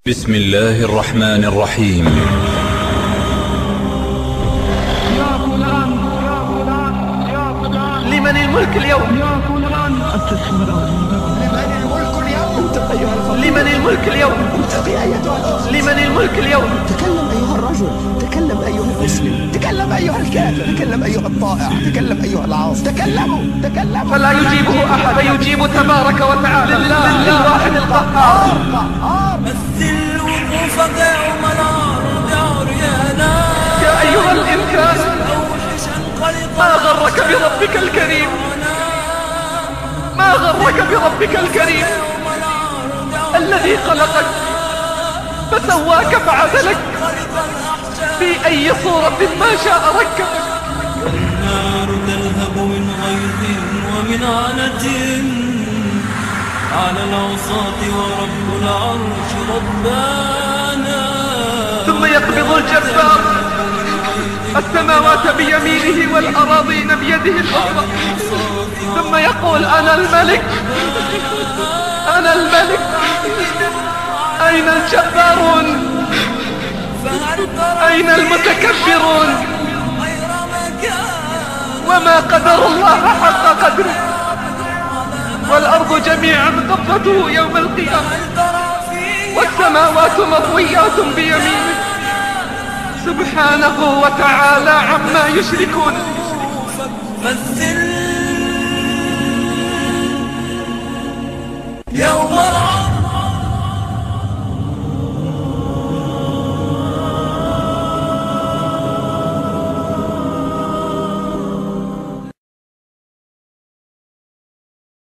بسم الله الرحمن الرحيم. يا فلان يا فلان يا فلان، لمن الملك اليوم؟ يا فلان لمن الملك اليوم؟ انطق ايها الفقير. لمن الملك اليوم؟ انطقي ايتها الاخت. لمن الملك اليوم؟ تكلم ايها الرجل، تكلم ايها المسلم، تكلم ايها الكافر، تكلم ايها الطائع، تكلم ايها العاصي، تكلموا. فلا يجيبه أحد، فيجيب تبارك وتعالى للواحد القهار. مثل وقوفك يوم العرض عريانا، يا أيها الإنسان، ما غرك بربك الكريم؟ ما غرك بربك الكريم الذي خلقك فسواك فعدلك في أي صورة ما شاء ركبك. النار تلهب من غيظ ومن عنة على العصاة ورب العرش ربنا. ثم يقبض الجبار السماوات بيمينه والأراضين بيده الأخرى، ثم يقول أنا الملك، أنا الملك. أين الجبارون؟ أين المتكبرون؟ وما قدر الله حق قدره، والأرض جميعا قبضته يوم القيامة، والسماوات مطويات بيمينه سبحانه وتعالى عما يشركون. فالذل